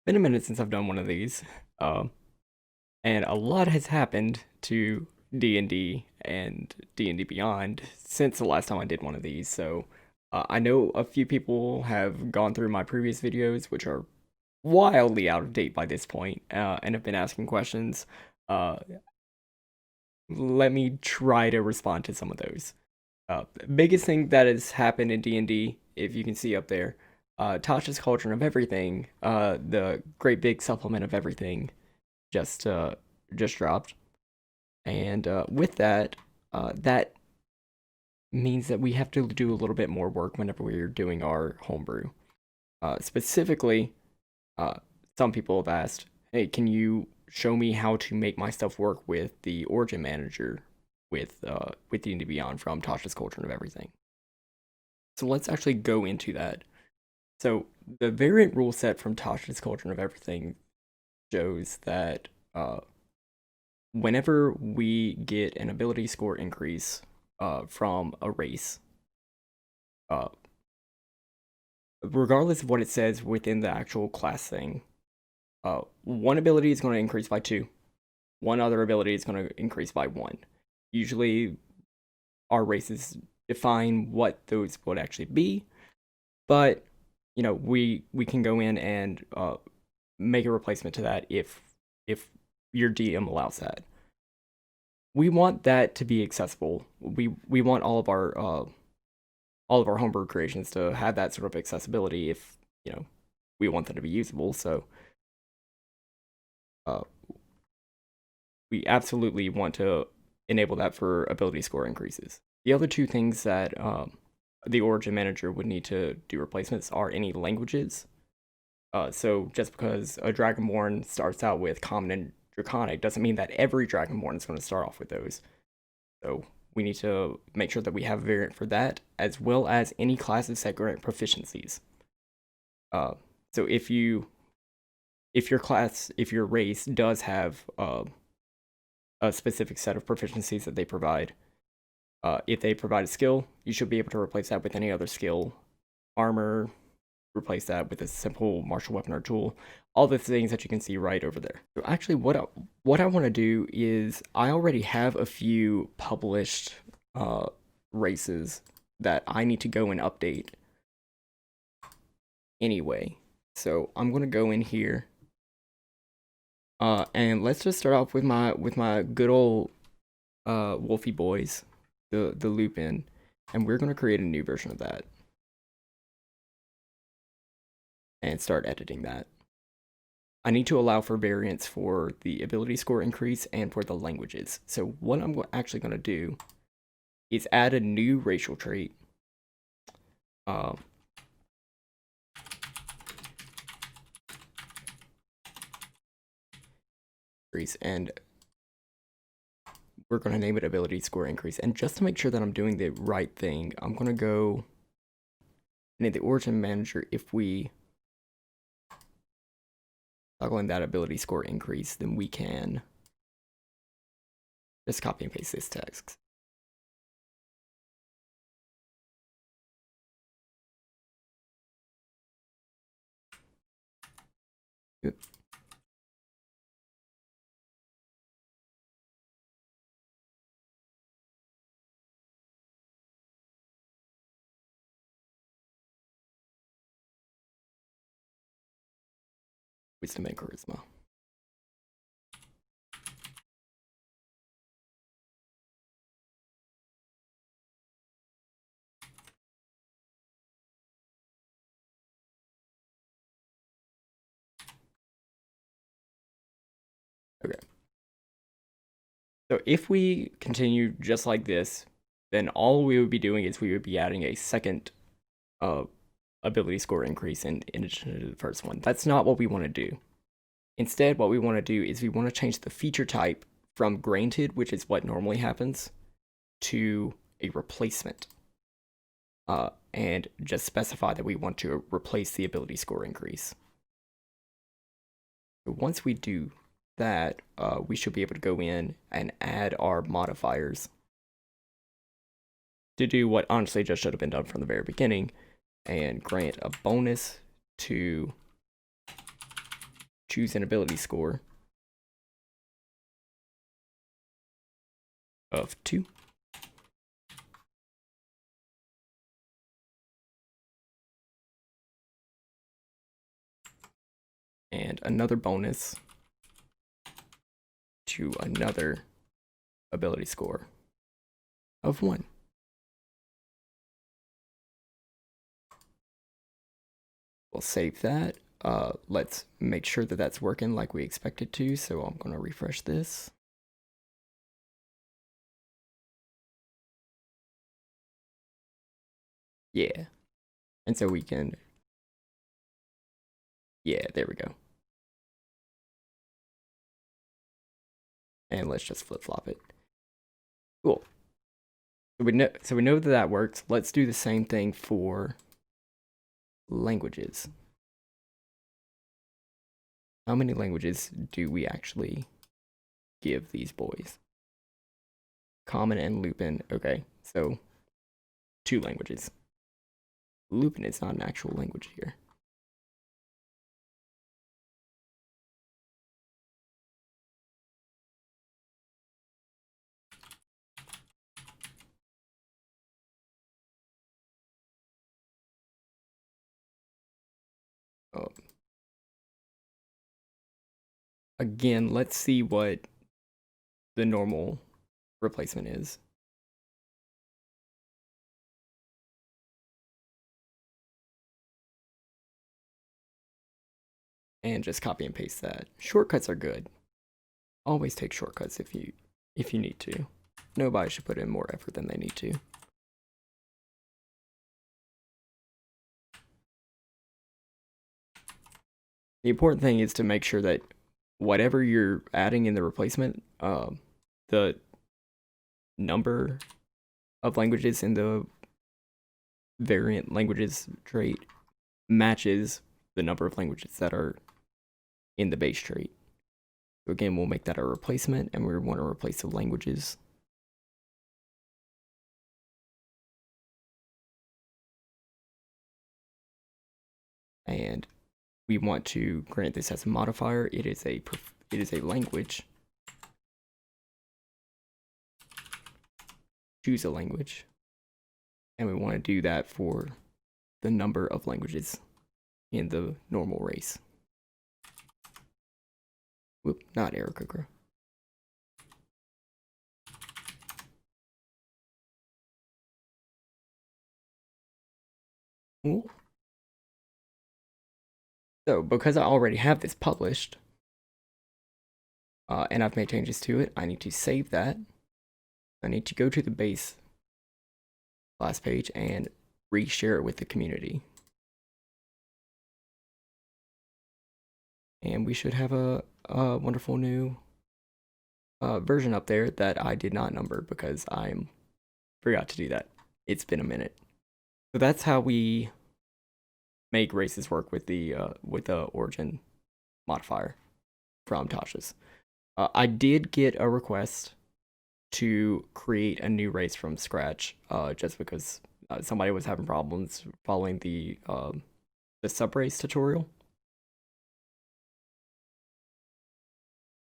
Been a minute since I've done one of these, and a lot has happened to D&D and D&D Beyond since the last time I did one of these. So I know a few people have gone through my previous videos, which are wildly out of date by this point, and have been asking questions. Uh, Let me try to respond to some of those. Biggest thing that has happened in D&D, if you can see up there, Tasha's Cauldron of Everything, the great big supplement of everything, just uh, just dropped, and with that, that means that we have to do a little bit more work whenever we're doing our homebrew. Specifically, uh, some people have asked, "Hey, can you show me how to make my stuff work with the Origin Manager with D&D Beyond from Tasha's Cauldron of Everything?" So let's actually go into that. So the variant rule set from Tasha's Cauldron of Everything shows that whenever we get an ability score increase from a race, uh, regardless of what it says within the actual class thing, one ability is going to increase by 2. One other ability is going to increase by 1. Usually, our races define what those would actually be, but we can go in and make a replacement to that if your DM allows that. We want that to be accessible. We want all of our homebrew creations to have that sort of accessibility if we want them to be usable. So uh, we absolutely want to enable that for ability score increases. The other two things that the Origin Manager would need to do replacements are any languages. So just because a Dragonborn starts out with Common and Draconic doesn't mean that every Dragonborn is going to start off with those. So we need to make sure that we have a variant for that, as well as any classes that grant proficiencies. Uh, so if your race does have a specific set of proficiencies that they provide, if they provide a skill, you should be able to replace that with any other skill, armor, replace that with a simple martial weapon or tool, all the things that you can see right over there. So actually what I want to do is I already have a few published races that I need to go and update anyway. So I'm going to go in here and let's just start off with my good old Wolfie boys, the Lupin, and we're going to create a new version of that and start editing that. I need to allow for variants for the ability score increase and for the languages. So what I'm actually going to do is add a new racial trait. Um, and we're going to name it ability score increase. And just to make sure that I'm doing the right thing, I'm going to go in the Origin Manager. If we toggle in that ability score increase, then we can just copy and paste this text. Oops. Wisdom and charisma. Okay. So if we continue just like this, then all we would be doing is we would be adding a second uh, ability score increase in addition to the first one. That's not what we want to do. Instead, what we want to do is we want to change the feature type from granted, which is what normally happens, to a replacement. And just specify that we want to replace the ability score increase. So once we do that, we should be able to go in and add our modifiers to do what honestly just should have been done from the very beginning and grant a bonus to choose an ability score of 2. And another bonus to another ability score of 1. We'll save that. Let's make sure that that's working like we expect it to. So I'm going to refresh this. Yeah. And so we can, yeah, there we go. And let's just flip-flop it. Cool. So we know that that works. Let's do the same thing for languages. How many languages do we actually give these boys? Common and Lupin. Okay, so 2 languages. Lupin is not an actual language here. Again, let's see what the normal replacement is. And just copy and paste that. Shortcuts are good. Always take shortcuts if you need to. Nobody should put in more effort than they need to. The important thing is to make sure that whatever you're adding in the replacement, the number of languages in the variant languages trait matches the number of languages that are in the base trait. So again, we'll make that a replacement, and we want to replace the languages. And we want to grant this as a modifier. It is a language. Choose a language. And we want to do that for the number of languages in the normal race. Whoop, not Aarakocra. Cool. So because I already have this published, and I've made changes to it, I need to save that. I need to go to the base class page and reshare it with the community. And we should have a wonderful new version up there that I did not number because I forgot to do that. It's been a minute. So that's how we make races work with the origin modifier from Tasha's. I did get a request to create a new race from scratch, just because somebody was having problems following the subrace tutorial.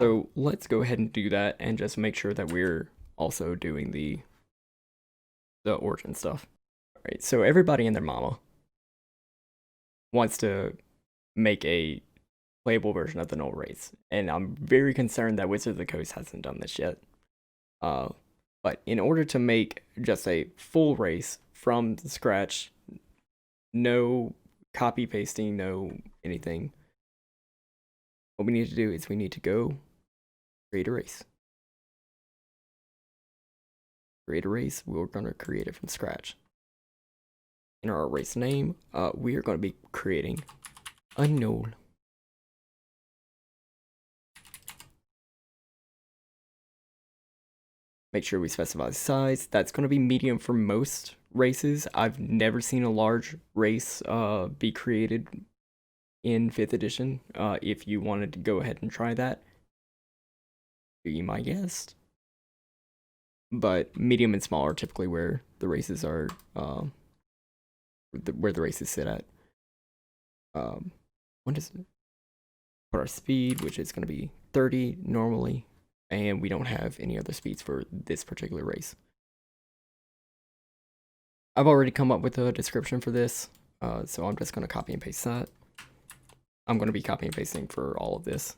So let's go ahead and do that and just make sure that we're also doing the origin stuff. All right, so everybody and their mama wants to make a playable version of the null race, and I'm very concerned that Wizard of the Coast hasn't done this yet. But in order to make just a full race from scratch, no copy pasting, no anything, what we need to do is we need to go create a race. Create a race, we're going to create it from scratch. In our race name, we are going to be creating a null. Make sure we specify the size. That's going to be medium for most races. I've never seen a large race be created in 5th edition. If you wanted to go ahead and try that, be my guest. But medium and small are typically where the races are, where the races sit at. What is it? put our speed, which is going to be 30 normally, and we don't have any other speeds for this particular race. I've already come up with a description for this, so I'm just going to copy and paste that. I'm going to be copy and pasting for all of this.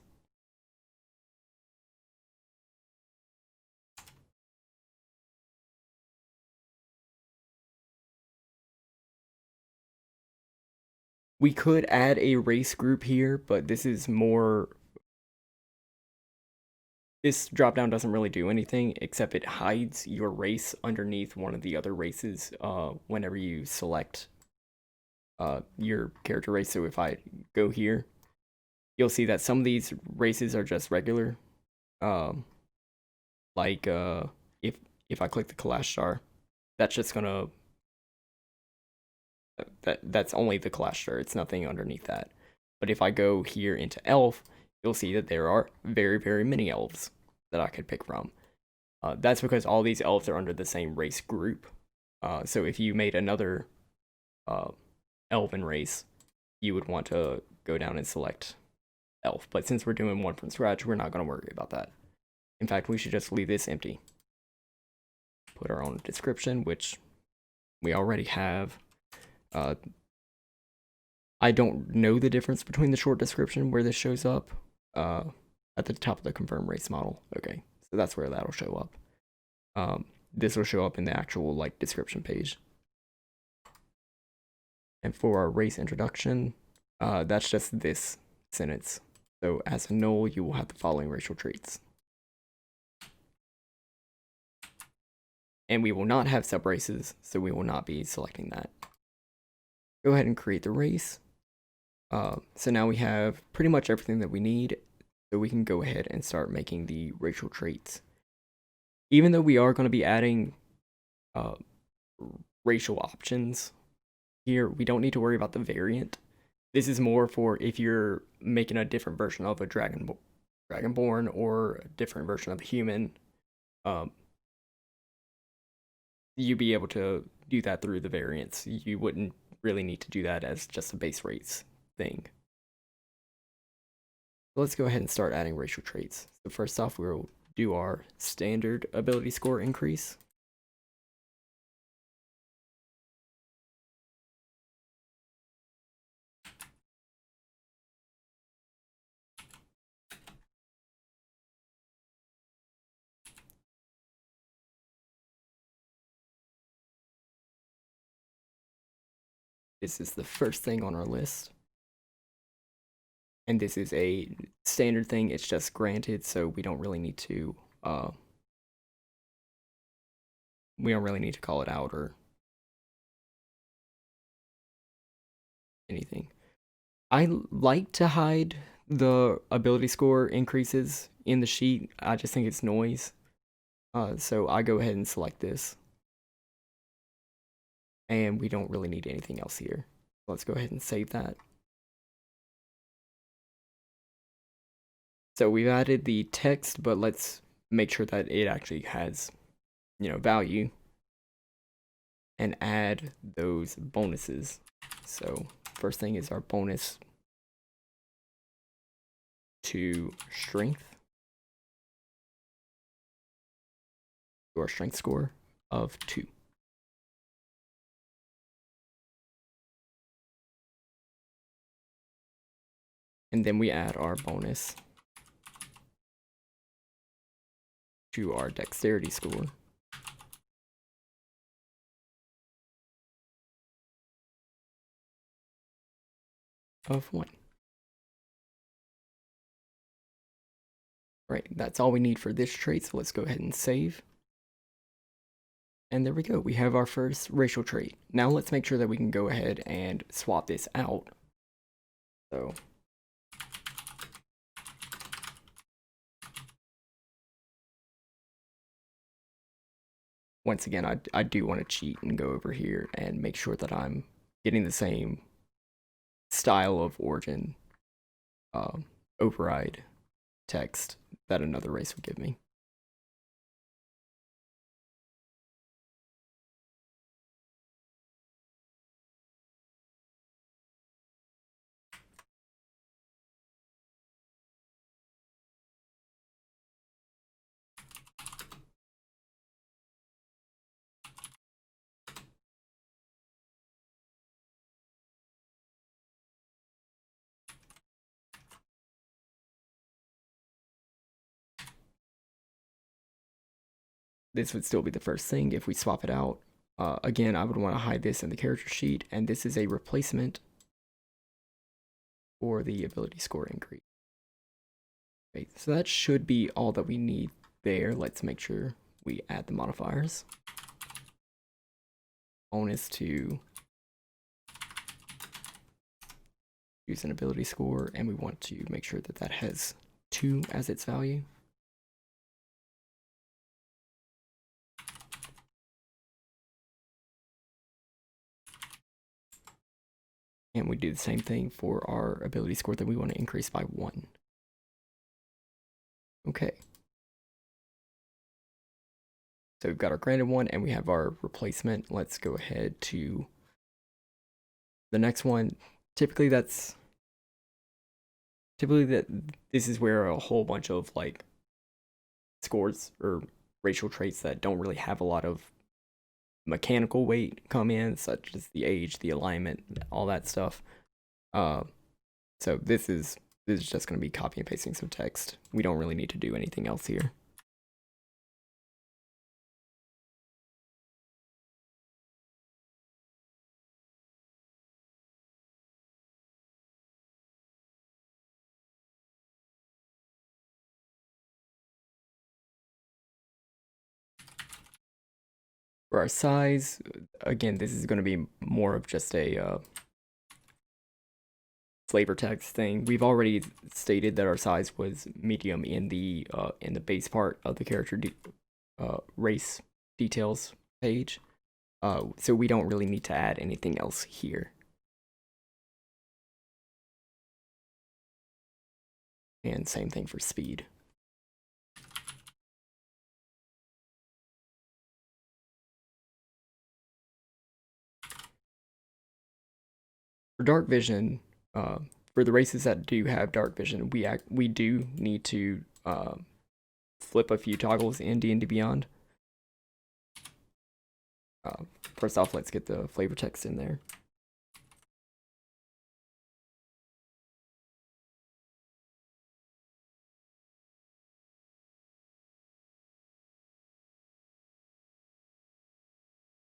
We could add a race group here, but this is more... This dropdown doesn't really do anything, except it hides your race underneath one of the other races whenever you select your character race. So if I go here, you'll see that some of these races are just regular. Like if I click the Clash Star, that's just gonna... That's only the Clash Star. It's nothing underneath that. But if I go here into Elf, you'll see that there are very, very many elves that I could pick from. That's because all these elves are under the same race group. So if you made another elven race, you would want to go down and select elf. But since we're doing one from scratch, we're not going to worry about that. In fact, we should just leave this empty. Put our own description, which we already have. I don't know the difference between the short description where this shows up at the top of the confirm race model. Okay, so that's where that'll show up. This will show up in the actual like description page. And for our race introduction, that's just this sentence. So as a null, you will have the following racial traits. And we will not have subraces, so we will not be selecting that. Go ahead and create the race. So now we have pretty much everything that we need, so we can go ahead and start making the racial traits. Even though we are going to be adding racial options here, we don't need to worry about the variant. This is more for if you're making a different version of a dragonborn or a different version of a human. You'd be able to do that through the variants. You wouldn't really need to do that as just a base race thing. Let's go ahead and start adding racial traits. So first off, we'll do our standard ability score increase. This is the first thing on our list. And this is a standard thing, it's just granted, so we don't really need to call it out or anything. I like to hide the ability score increases in the sheet. I just think it's noise. So I go ahead and select this. And we don't really need anything else here. Let's go ahead and save that. So we've added the text, but let's make sure that it actually has, value. And add those bonuses. So first thing is our bonus to strength. To our strength score of 2. And then we add our bonus to our dexterity score of 1. Right, that's all we need for this trait, so let's go ahead and save. And there we go, we have our first racial trait. Now let's make sure that we can go ahead and swap this out. So once again, I do want to cheat and go over here and make sure that I'm getting the same style of origin override text that another race would give me. this would still be the first thing. If we swap it out, again, I would want to hide this in the character sheet, and this is a replacement for the ability score increase. Okay, so that should be all that we need there. Let's make sure we add the modifiers. Bonus to use an ability score, and we want to make sure that that has 2 as its value. And we do the same thing for our ability score that we want to increase by 1. Okay. So we've got our granted one and we have our replacement. Let's go ahead to the next one. Typically this is where a whole bunch of like scores or racial traits that don't really have a lot of mechanical weight come in, such as the age, the alignment, all that stuff. So this is just going to be copy and pasting some text. We don't really need to do anything else here. For our size, again, this is going to be more of just a flavor text thing. We've already stated that our size was medium in the base part of the character race details page. So we don't really need to add anything else here. And same thing for speed. For dark vision, for the races that do have dark vision, we do need to flip a few toggles in D&DBeyond. First off, let's get the flavor text in there.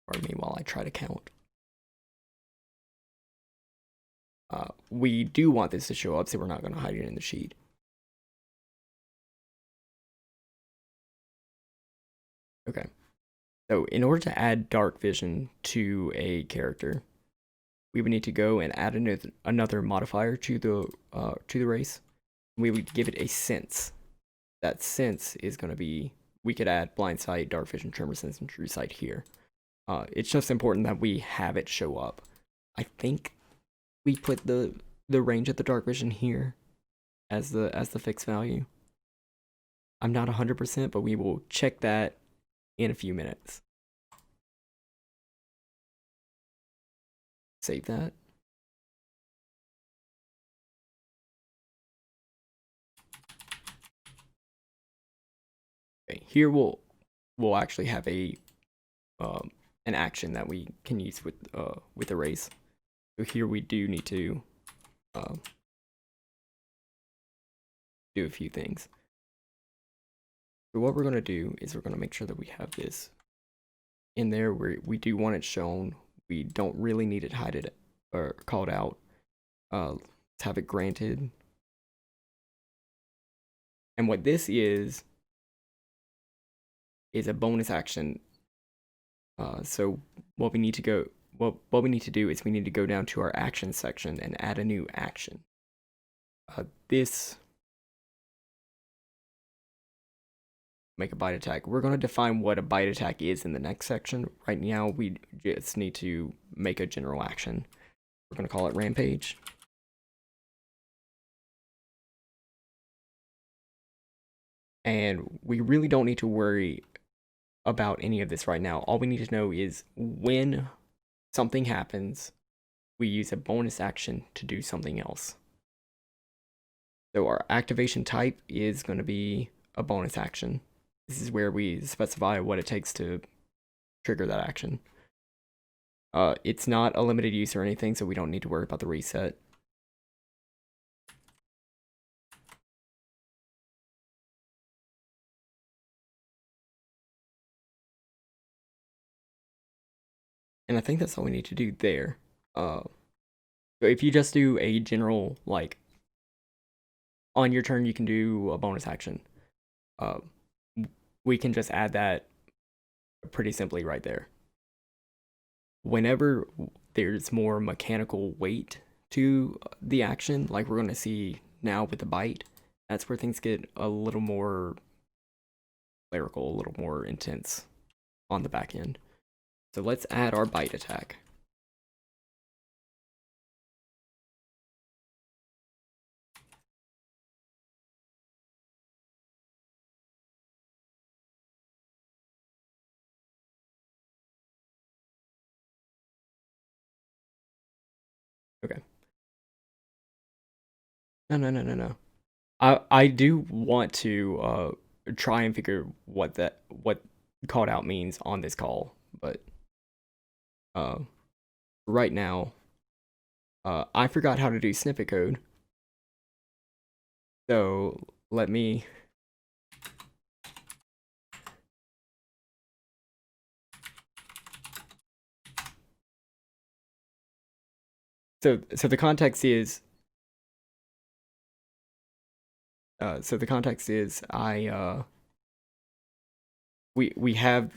Pardon me while I try to count. We do want this to show up, so we're not going to hide it in the sheet. Okay. So in order to add dark vision to a character, we would need to go and add another modifier to the race. We would give it a sense. That sense is going to be, we could add blind sight, dark vision, tremor sense, and true sight here. It's just important that we have it show up. I think we put the range of the dark vision here as the fixed value. I'm not 100%, but we will check that in a few minutes. Save that. Okay, here we'll actually have a an action that we can use with the race. So here we do need to do a few things. So what we're going to do is we're going to make sure that we have this in there where we do want it shown. We don't really need it hidden or called out. Let's have it granted. And what this is a bonus action. So what we need to do is we need to go down to our action section and add a new action. This make a bite attack. We're going to define what a bite attack is in the next section. Right now, we just need to make a general action. We're going to call it Rampage. And we really don't need to worry about any of this right now. All we need to know is when something happens, we use a bonus action to do something else. So our activation type is going to be a bonus action. This is where we specify what it takes to trigger that action. It's not a limited use or anything, so we don't need to worry about the reset. And I think that's all we need to do there. So if you just do a general, like, on your turn, you can do a bonus action. Uh, we can just add that pretty simply right there. Whenever there's more mechanical weight to the action, like we're going to see now with the bite, that's where things get a little more clerical, a little more intense on the back end. So let's add our bite attack. Okay. No. I do want to try and figure what called out means on this call, but uh right now I forgot how to do snippet code. So let me so the context is I we have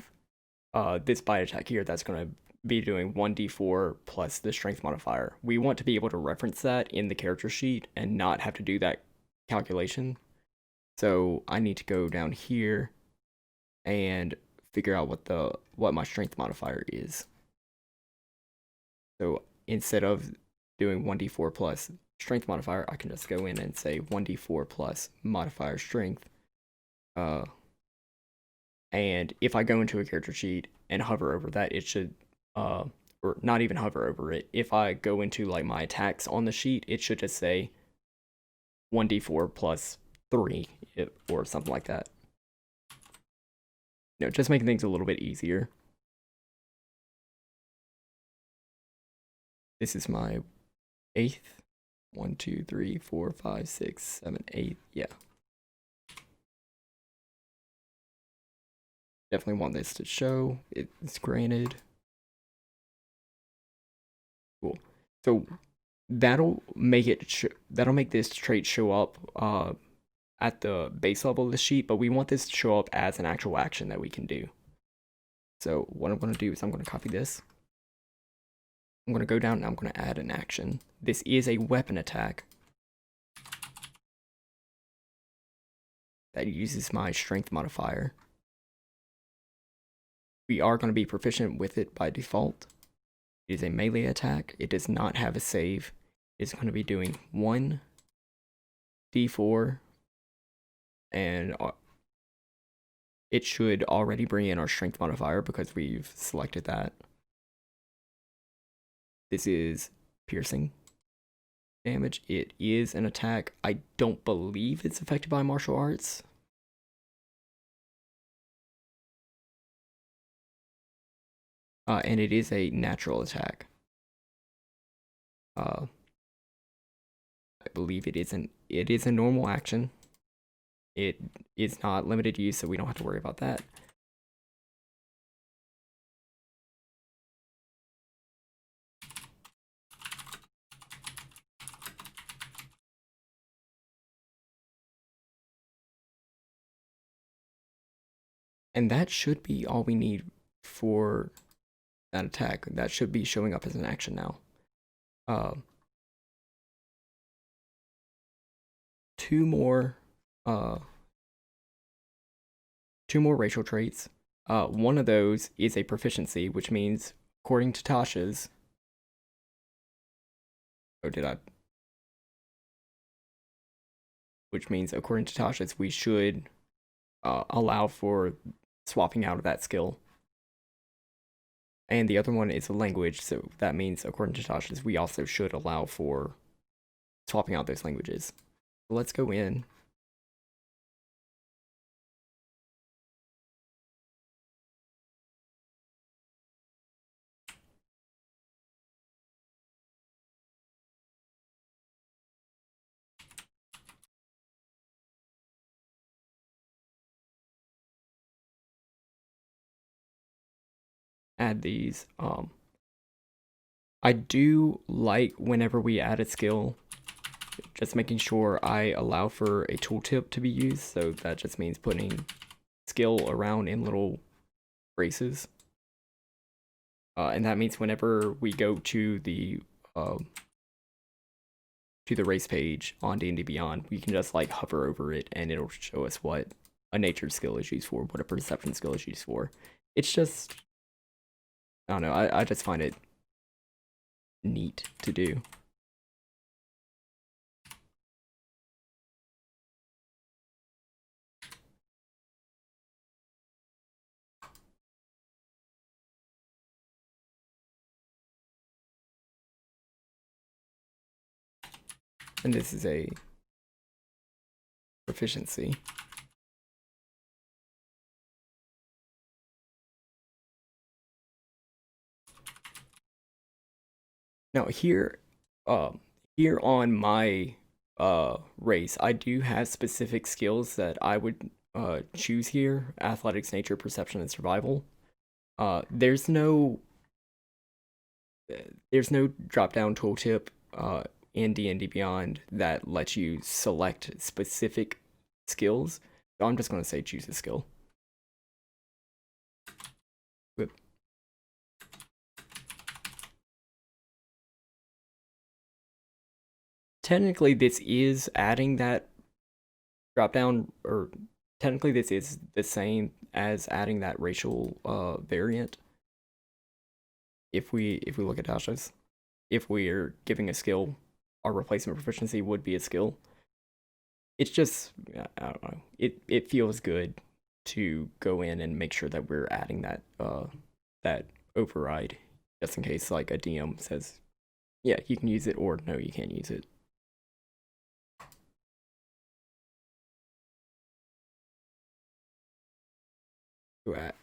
this bite attack here that's going to be doing 1d4 plus the strength modifier. We want to be able to reference that in the character sheet and not have to do that calculation. So I need to go down here and figure out what my strength modifier is. So instead of doing 1d4 plus strength modifier, I can just go in and say 1d4 plus modifier strength. And if I go into a character sheet and hover over that, it should, or not even hover over it. If I go into like my attacks on the sheet, it should just say 1d4 plus 3 or something like that. Just making things a little bit easier. This is my 8th. 1, 2, 3, 4, 5, 6, 7, 8. Yeah. Definitely want this to show. It's granted. Cool. So that'll make this trait show up at the base level of the sheet, but we want this to show up as an actual action that we can do. So what I'm going to do is I'm going to copy this. I'm going to go down and I'm going to add an action. This is a weapon attack that uses my strength modifier. We are going to be proficient with it by default. It is a melee attack. It does not have a save. It's going to be doing 1d4, and it should already bring in our strength modifier because we've selected that. This is piercing damage. It is an attack. I don't believe it's affected by martial arts. And it is a natural attack. I believe it is a normal action. It is not limited use, so we don't have to worry about that. And that should be all we need for that attack. That should be showing up as an action now. Two more racial traits. One of those is a proficiency, which means, according to Tasha's, which means, according to Tasha's, we should allow for swapping out of that skill. And the other one is a language, so that means, according to Tasha's, we also should allow for swapping out those languages. So let's go in. Add these. I do like whenever we add a skill, just making sure I allow for a tooltip to be used. So that just means putting skill around in little braces. And that means whenever we go to the race page on D&D Beyond, we can just like hover over it and it'll show us what a nature skill is used for, what a perception skill is used for. It's just, I don't know, I just find it neat to do. And this is a proficiency. Now here on my race, I do have specific skills that I would choose here: athletics, nature, perception, and survival. There's no drop down tooltip in D&D Beyond that lets you select specific skills. So I'm just going to say choose a skill. Whoop. Technically, this is adding that drop down, or technically this is the same as adding that racial variant. If we look at Tasha's, if we're giving a skill, our replacement proficiency would be a skill. It's just, I don't know, it feels good to go in and make sure that we're adding that that override, just in case like a DM says, yeah, you can use it, or no, you can't use it.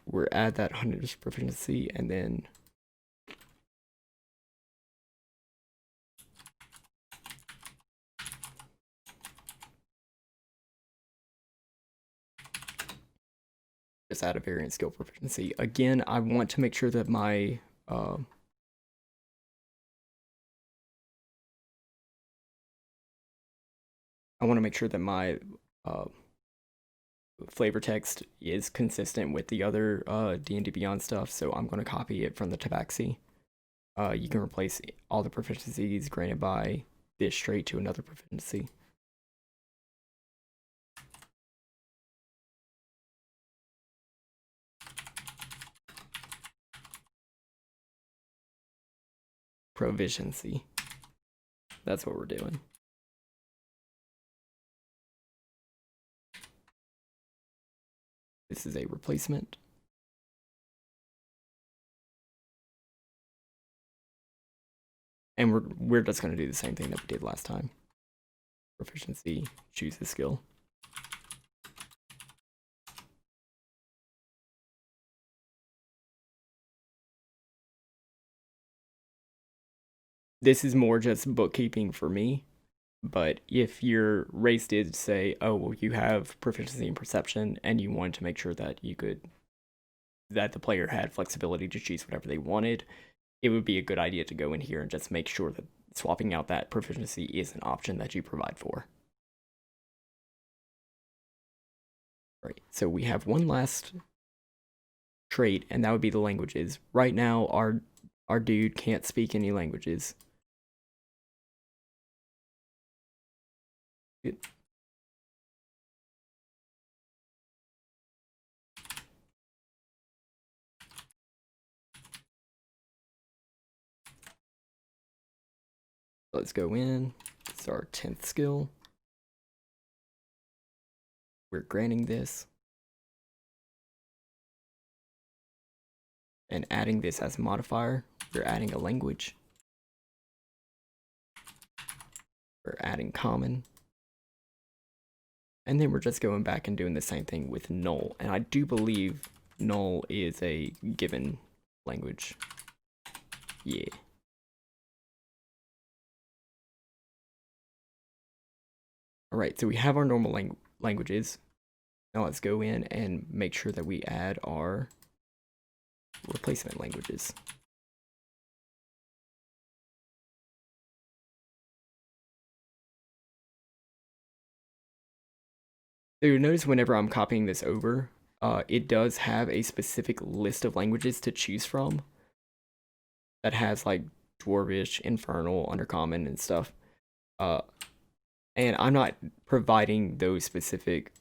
We're at that 100 proficiency, and then just add a variant skill proficiency. Again, I want to make sure that my flavor text is consistent with the other D&D Beyond stuff, so I'm going to copy it from the tabaxi. You can replace all the proficiencies granted by this trait to another proficiency. Proficiency. That's what we're doing. This is a replacement. And we're just going to do the same thing that we did last time. Proficiency, choose the skill. This is more just bookkeeping for me, but if your race did say, oh, well, you have proficiency in perception, and you wanted to make sure that that the player had flexibility to choose whatever they wanted, it would be a good idea to go in here and just make sure that swapping out that proficiency is an option that you provide for. Right, so we have one last trait, and that would be the languages. Right now, our dude can't speak any languages. Good. Let's go in. It's our 10th skill. We're granting this. And adding this as a modifier, we're adding a language. We're adding common. And then we're just going back and doing the same thing with null. And I do believe null is a given language. Yeah. All right, so we have our normal languages. Now let's go in and make sure that we add our replacement languages. So you'll notice whenever I'm copying this over, it does have a specific list of languages to choose from that has like Dwarvish, Infernal, Undercommon, and stuff. Uh, and I'm not providing those specific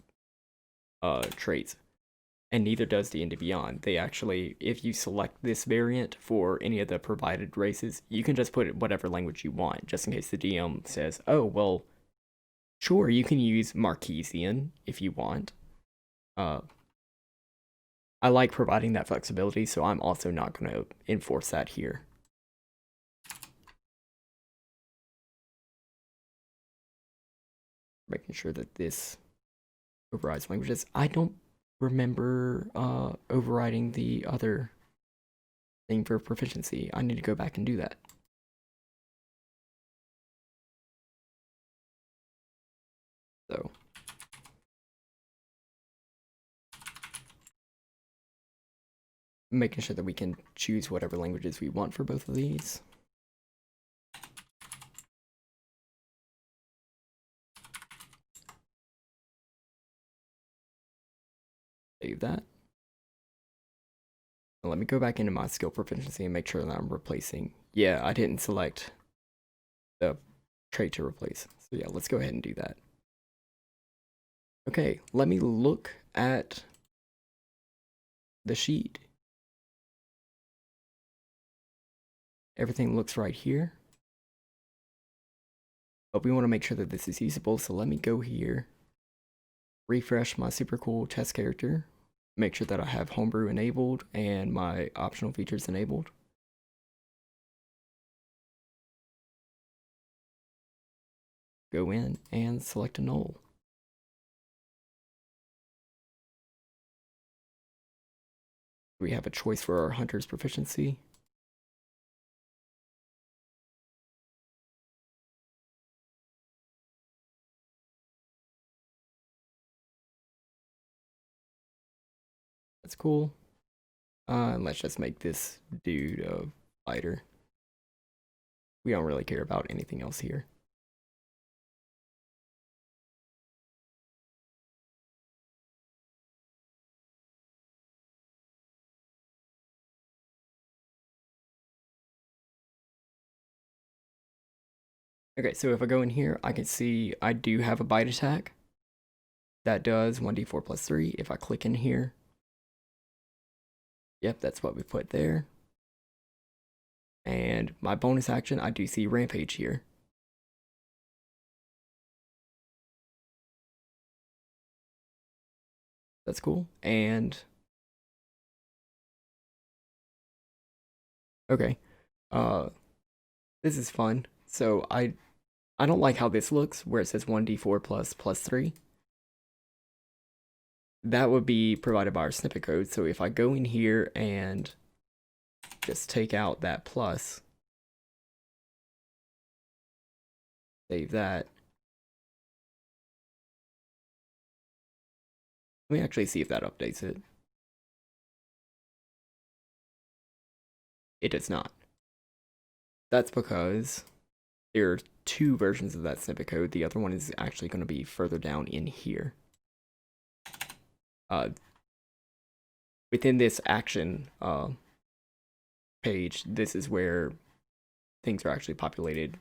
traits, and neither does D&DBeyond. They actually, if you select this variant for any of the provided races, you can just put it whatever language you want, just in case the DM says, "Oh, well, sure, you can use Marquesian if you want." Uh, I like providing that flexibility, so I'm also not going to enforce that here. Making sure that this overrides languages. I don't remember overriding the other thing for proficiency. I need to go back and do that. So making sure that we can choose whatever languages we want for both of these. Save that. Now let me go back into my skill proficiency and make sure that I'm replacing. Yeah, I didn't select the trait to replace. So yeah, let's go ahead and do that. Okay, let me look at the sheet. Everything looks right here. But we want to make sure that this is usable, so let me go here, refresh my super cool test character, make sure that I have homebrew enabled and my optional features enabled. Go in and select a null. We have a choice for our hunter's proficiency. That's cool. And let's just make this dude a fighter. We don't really care about anything else here. Okay, so if I go in here, I can see I do have a bite attack. That does 1d4 plus 3. If I click in here, yep, that's what we put there. And my bonus action, I do see Rampage here. That's cool. And okay, this is fun. So I don't like how this looks, where it says 1d4 plus 3. That would be provided by our snippet code. So if I go in here and just take out that plus, save that. Let me actually see if that updates it. It does not. That's because there are two versions of that snippet code. The other one is actually going to be further down in here. Within this action page, this is where things are actually populated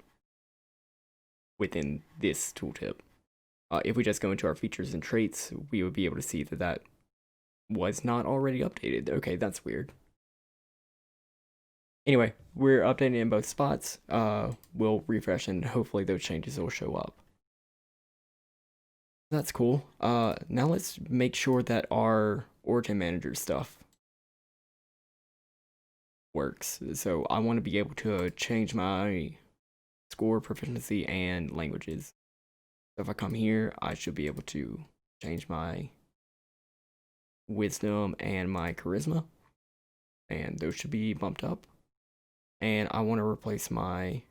within this tooltip. If we just go into our features and traits, we would be able to see that that was not already updated. Okay, that's weird. Anyway, we're updating in both spots. We'll refresh and hopefully those changes will show up. That's cool. Now let's make sure that our origin manager stuff works. So I want to be able to change my score, proficiency, and languages. So if I come here, I should be able to change my wisdom and my charisma, and those should be bumped up. And I want to replace my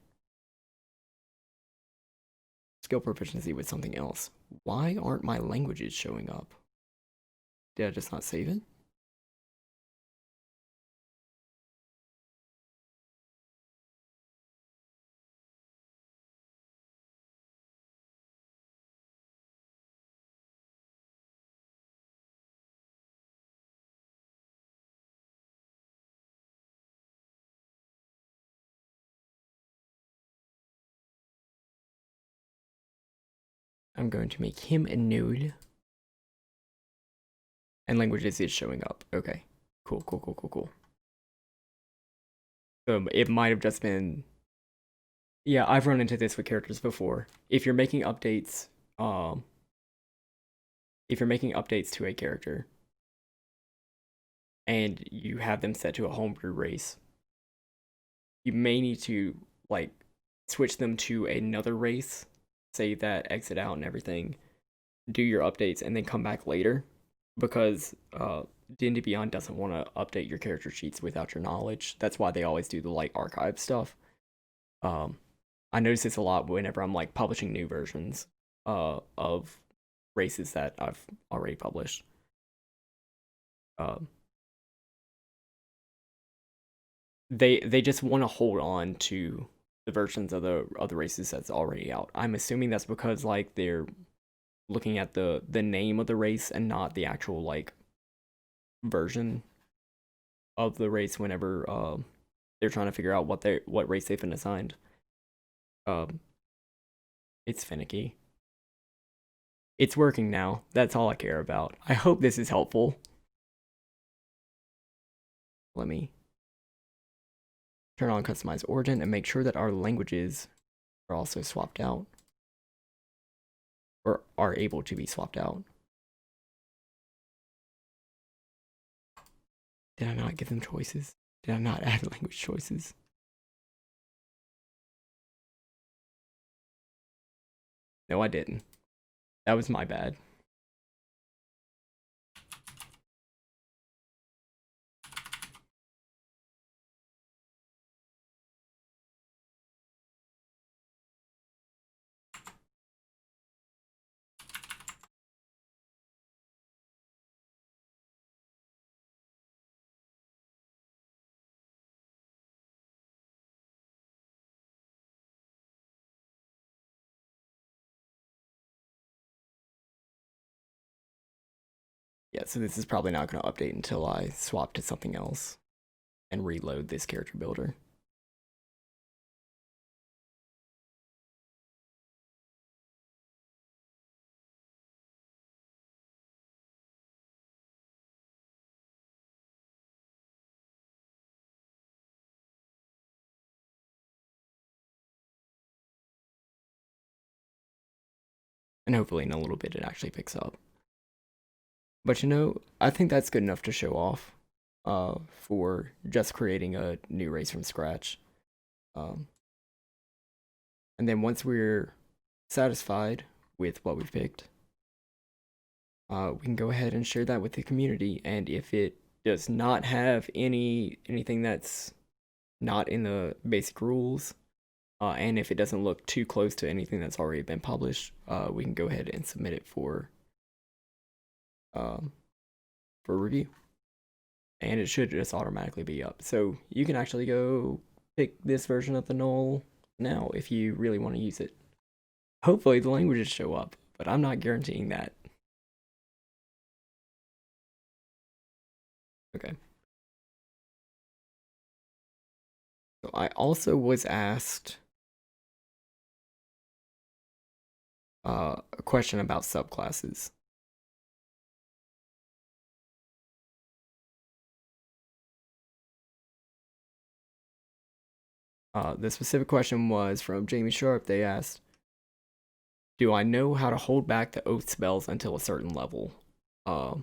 skill proficiency with something else. Why aren't my languages showing up? Did I just not save it? I'm going to make him a node. And languages is showing up. Okay. Cool, cool, cool, cool, cool. It might have just been... Yeah, I've run into this with characters before. If you're making updates, to a character, and you have them set to a homebrew race, you may need to, like, switch them to another race, save that, exit out and everything, do your updates, and then come back later, because D&DBeyond doesn't want to update your character sheets without your knowledge. That's why they always do the, like, archive stuff. I notice this a lot whenever I'm, like, publishing new versions of races that I've already published. They just want to hold on to the versions of the races that's already out. I'm assuming that's because, like, they're looking at the name of the race and not the actual, like, version of the race whenever they're trying to figure out what race they've been assigned. It's finicky. It's working now. That's all I care about. I hope this is helpful. Let me turn on customize origin and make sure that our languages are also swapped out, or are able to be swapped out. Did I not give them choices? Did I not add language choices? No, I didn't. That was my bad. Yeah, so this is probably not going to update until I swap to something else and reload this character builder. And hopefully in a little bit it actually picks up. But you know, I think that's good enough to show off for just creating a new race from scratch. And then once we're satisfied with what we've picked, we can go ahead and share that with the community. And if it does not have anything that's not in the basic rules, and if it doesn't look too close to anything that's already been published, we can go ahead and submit it for review. And it should just automatically be up. So you can actually go pick this version of the null now if you really want to use it. Hopefully the languages show up, but I'm not guaranteeing that. Okay. So I also was asked a question about subclasses. The specific question was from Jamie Sharp. They asked, do I know how to hold back the oath spells until a certain level? At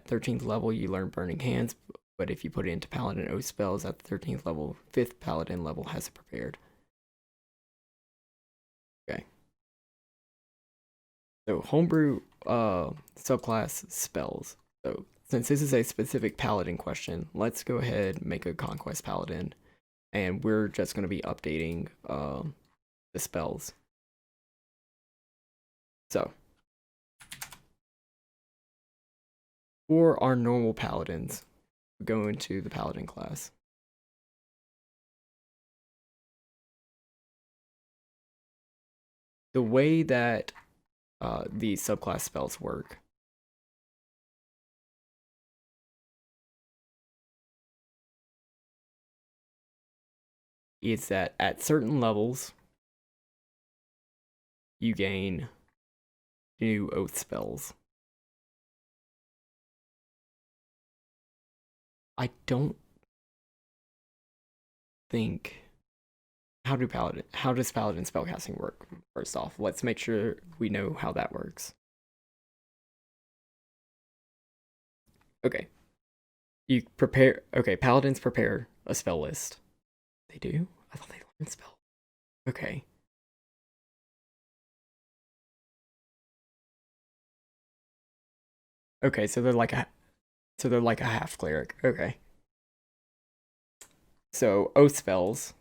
13th level, you learn Burning Hands, but if you put it into Paladin Oath spells at the 13th level, 5th Paladin level has it prepared. Okay. So, Homebrew subclass spells. So, since this is a specific Paladin question, let's go ahead and make a Conquest Paladin, and we're just going to be updating the spells. So, for our normal Paladins, we go into the Paladin class. The way that the subclass spells work is that at certain levels, you gain new oath spells. I don't think how does paladin spellcasting work? First off, let's make sure we know how that works. Okay. You prepare paladins prepare a spell list. They do? I thought they learned spell. Okay. Okay, so they're like a half cleric. Okay. So oath spells.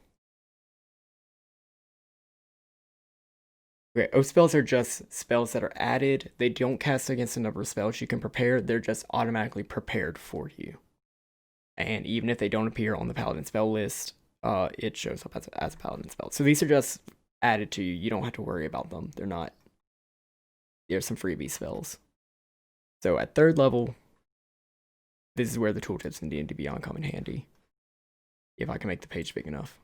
Okay, oath spells are just spells that are added. They don't cast against a number of spells you can prepare. They're just automatically prepared for you. And even if they don't appear on the paladin spell list, it shows up as a paladin spell. So these are just added to you. You don't have to worry about them. There's some freebie spells. So at 3rd level, this is where the tooltips in D&D Beyond come in handy. If I can make the page big enough.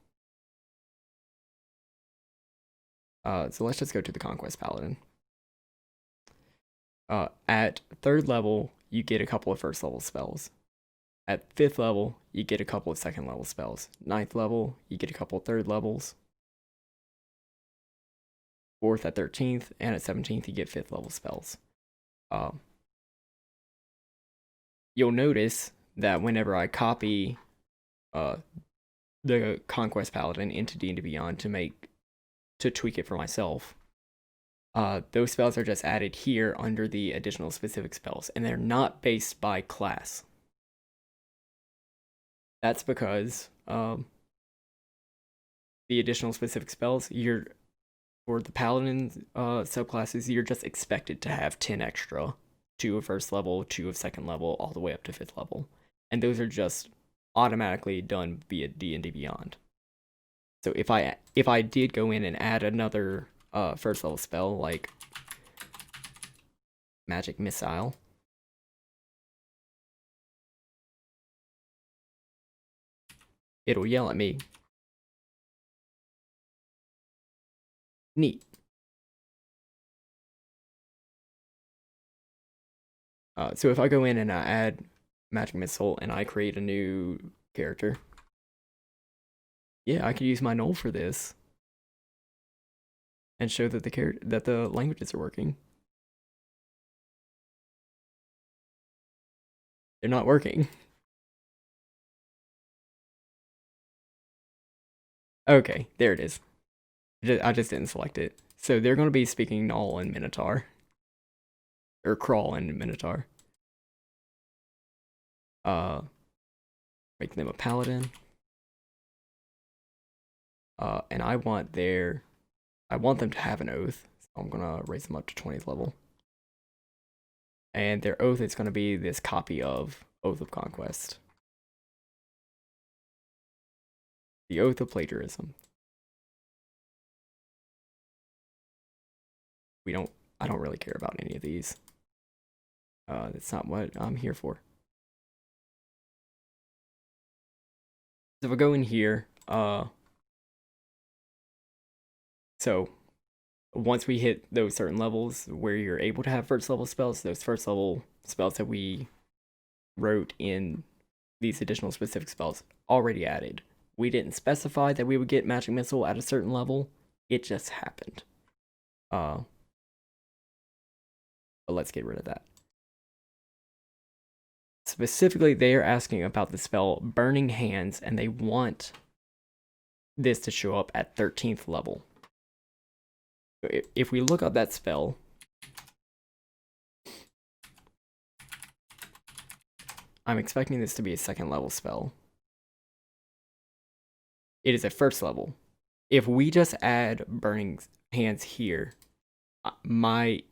So let's just go to the Conquest Paladin. At 3rd level, you get a couple of 1st level spells. At 5th level, you get a couple of 2nd level spells. 9th level, you get a couple of 3rd levels. 4th at 13th, and at 17th, you get 5th level spells. You'll notice that whenever I copy the Conquest Paladin into D&D Beyond to tweak it for myself, those spells are just added here under the additional specific spells, and they're not based by class. That's because the additional specific spells, for the Paladin subclasses, you're just expected to have 10 extra. 2 of 1st level, 2 of 2nd level, all the way up to 5th level. And those are just automatically done via D&D Beyond. So if I did go in and add another 1st level spell, like Magic Missile, it'll yell at me. Neat. So if I go in and I add Magic Missile and I create a new character, yeah, I could use my null for this and show that the languages are working. They're not working. Okay, there it is. I just didn't select it. So they're going to be speaking Null and Minotaur. Or Crawl and Minotaur. Make them a Paladin. And I want them to have an oath. So I'm going to raise them up to 20th level. And their oath is going to be this copy of Oath of Conquest. The Oath of Plagiarism. I don't really care about any of these. That's not what I'm here for. So if I go in here, so once we hit those certain levels where you're able to have 1st level spells, those 1st level spells that we wrote in these additional specific spells already added. We didn't specify that we would get Magic Missile at a certain level. It just happened. But let's get rid of that. Specifically, they are asking about the spell Burning Hands, and they want this to show up at 13th level. So if we look up that spell, I'm expecting this to be a 2nd level spell. It is a 1st level. If we just add Burning Hands here, my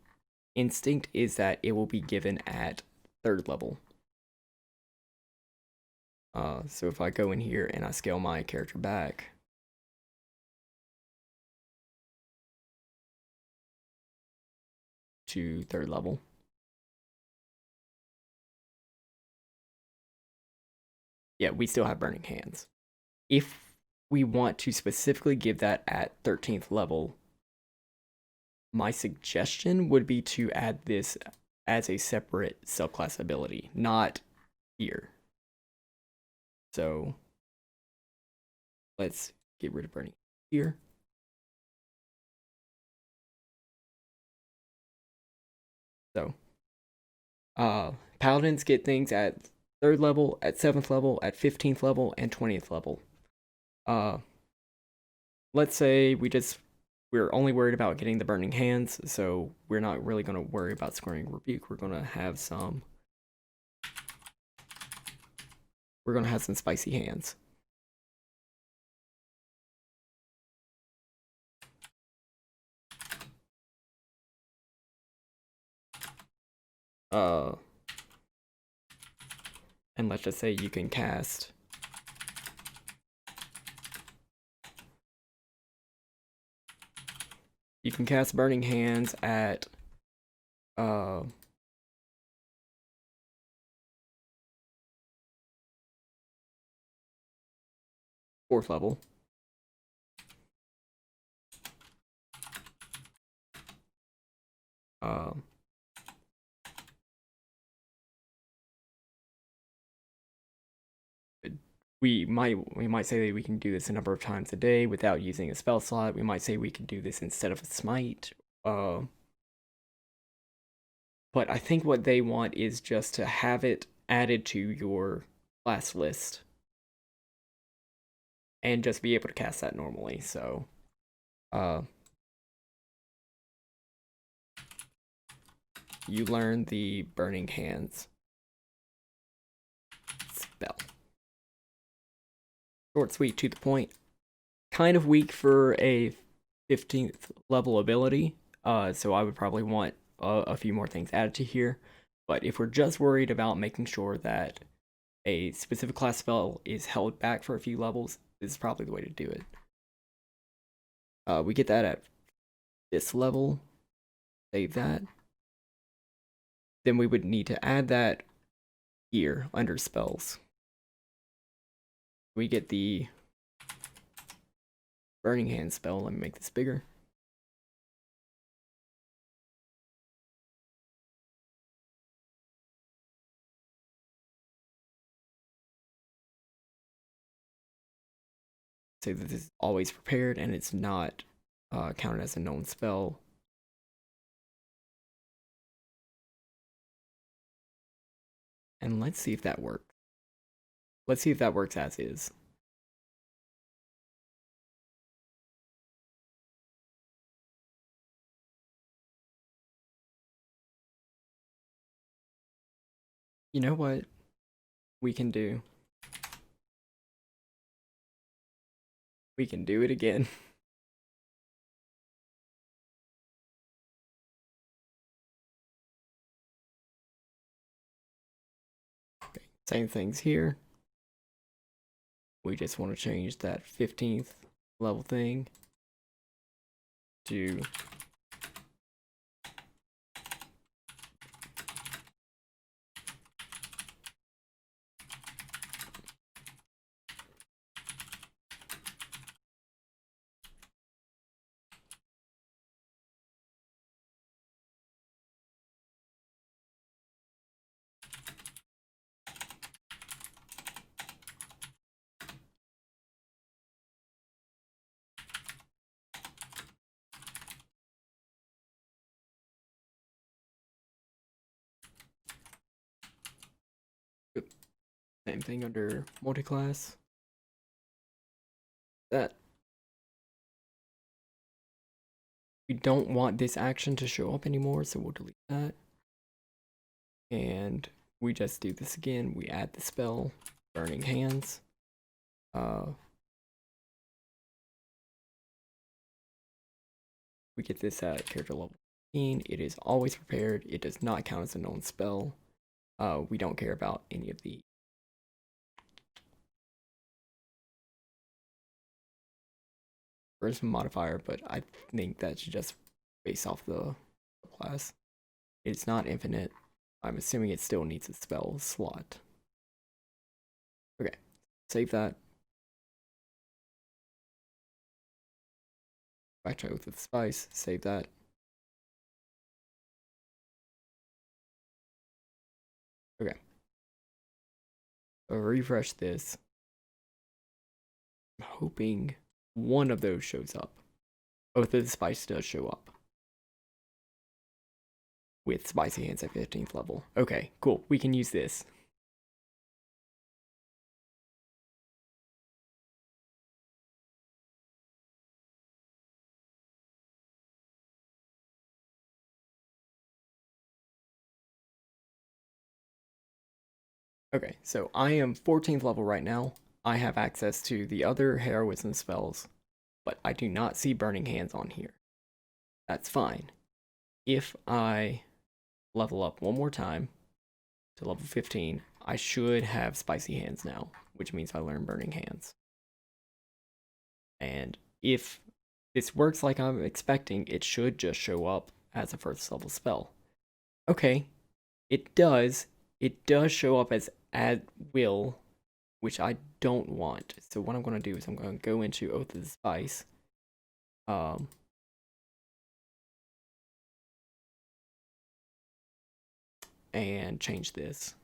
instinct is that it will be given at 3rd level. So if I go in here and I scale my character back, to 3rd level, yeah, we still have Burning Hands. If we want to specifically give that at 13th level, my suggestion would be to add this as a separate subclass ability, not here. So let's get rid of burning here. So paladins get things at 3rd level, at 7th level, at 15th level, and 20th level. Let's say we're only worried about getting the burning hands, so we're not really going to worry about scoring rebuke. We're going to have some spicy hands. And let's just say you can cast burning hands at 4th level. We might say that we can do this a number of times a day without using a spell slot. We might say we can do this instead of a smite. But I think what they want is just to have it added to your class list and just be able to cast that normally. So you learn the Burning Hands spell. Short, sweet, to the point. Kind of weak for a 15th level ability, so I would probably want a few more things added to here. But if we're just worried about making sure that a specific class spell is held back for a few levels, this is probably the way to do it. We get that at this level. Save that. Then we would need to add that here under spells. We get the Burning Hand spell. Let me make this bigger. Say that this is always prepared and it's not counted as a known spell. And let's see if that works. Let's see if that works as is. You know what we can do? We can do it again. Okay, same things here. We just want to change that 15th level thing to same thing under multi-class. That we don't want this action to show up anymore, so we'll delete that. And we just do this again. We add the spell Burning Hands. We get this at character level 15. It is always prepared. It does not count as a known spell. We don't care about any of the charisma modifier, but I think that's just based off the class. It's not infinite. I'm assuming it still needs a spell slot. Okay, save that. Backtrack with the spice, save that. Okay. So refresh this. I'm hoping one of those shows up. Both of the spice does show up. With spicy hands at 15th level. Okay, cool. We can use this. Okay, so I am 14th level right now. I have access to the other heroism spells, but I do not see burning hands on here. That's fine. If I level up one more time to level 15, I should have spicy hands now, which means I learn burning hands. And if this works like I'm expecting, it should just show up as a first level spell. Okay, it does. It does show up as at will, which I don't want. So what I'm going to do is I'm going to go into Oath of the Spice. And change this.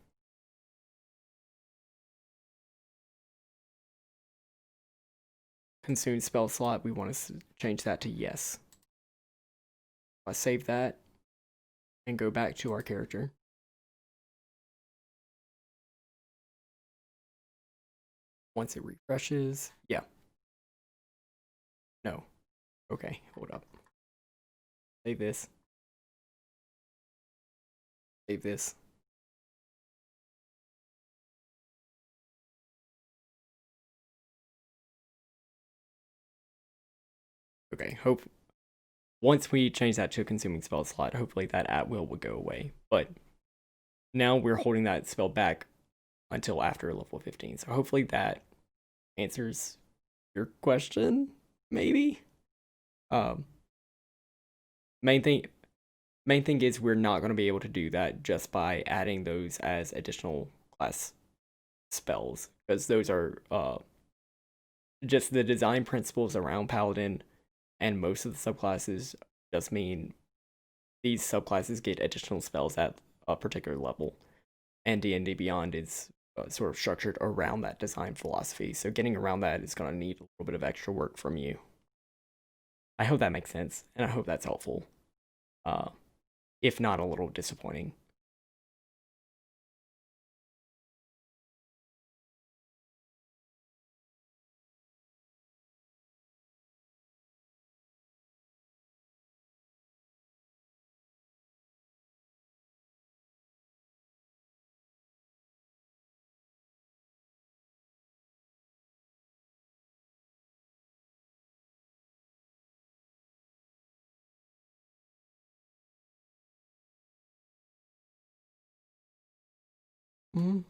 Consume spell slot, we want to change that to yes. I save that and go back to our character. Once it refreshes, yeah. No. Okay, hold up. Save this. Save this. Okay, once we change that to a consuming spell slot, hopefully that at will would go away. But now we're holding that spell back until after level 15. So hopefully that answers your question, maybe? Um, main thing is we're not going to be able to do that just by adding those as additional class spells, because those are just the design principles around Paladin and most of the subclasses just mean these subclasses get additional spells at a particular level, and D&D Beyond is sort of structured around that design philosophy, so getting around that is going to need a little bit of extra work from you. I hope that makes sense, and I hope that's helpful. If not, a little disappointing. Mm.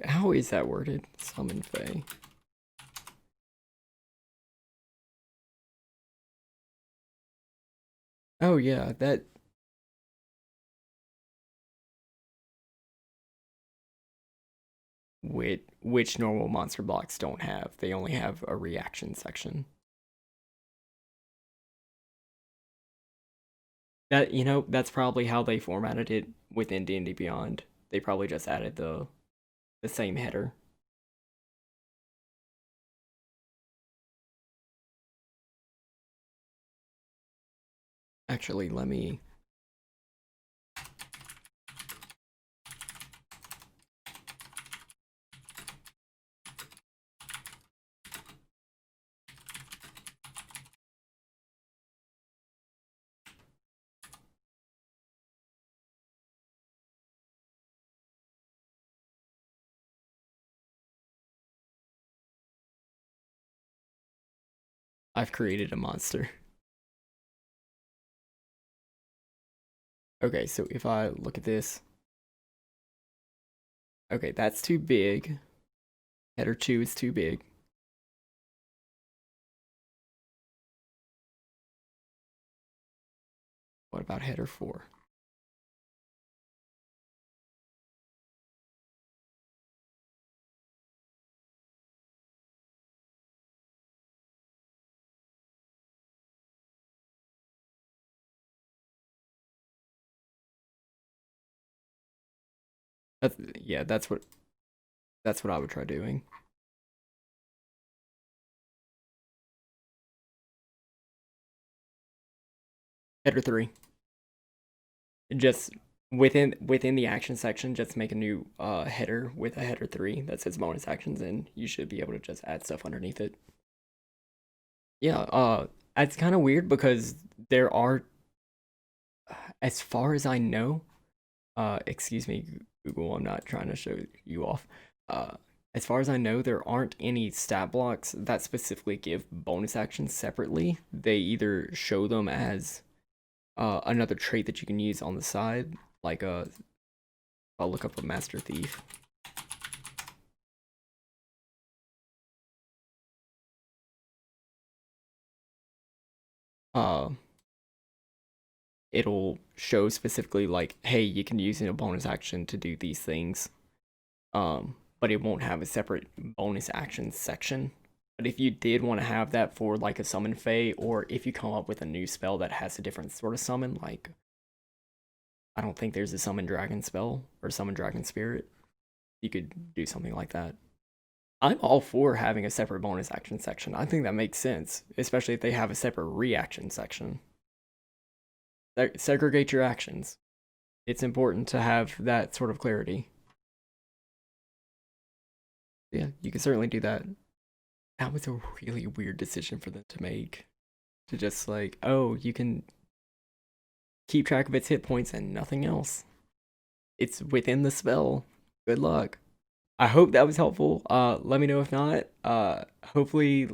How is that worded? Summon Fae. Oh yeah, that which normal monster blocks don't have. They only have a reaction section. That that's probably how they formatted it within D&D Beyond. They probably just added the same header. Actually, let me I've created a monster. Okay, so if I look at this, okay, that's too big. Header 2 is too big. What about header 4? Yeah, that's what I would try doing. Header 3. Just within the action section, just make a new header with a header 3 that says bonus actions, and you should be able to just add stuff underneath it. Yeah, it's kind of weird because there are, as far as I know, excuse me, Google, I'm not trying to show you off. Uh, as far as I know, there aren't any stat blocks that specifically give bonus actions separately. They either show them as another trait that you can use on the side, like I'll look up a Master Thief. Uh, it'll show specifically like, hey, you can use a bonus action to do these things. But it won't have a separate bonus action section. But if you did want to have that for like a summon fey, or if you come up with a new spell that has a different sort of summon, like I don't think there's a summon dragon spell or summon dragon spirit, you could do something like that. I'm all for having a separate bonus action section. I think that makes sense, especially if they have a separate reaction section. Segregate your actions. It's important to have that sort of clarity. Yeah, you can certainly do that. That was a really weird decision for them to make. To just like, oh, you can keep track of its hit points and nothing else. It's within the spell. Good luck. I hope that was helpful. Let me know if not. Hopefully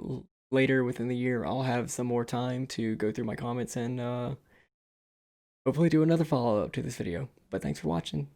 later within the year I'll have some more time to go through my comments and hopefully do another follow up to this video. But thanks for watching.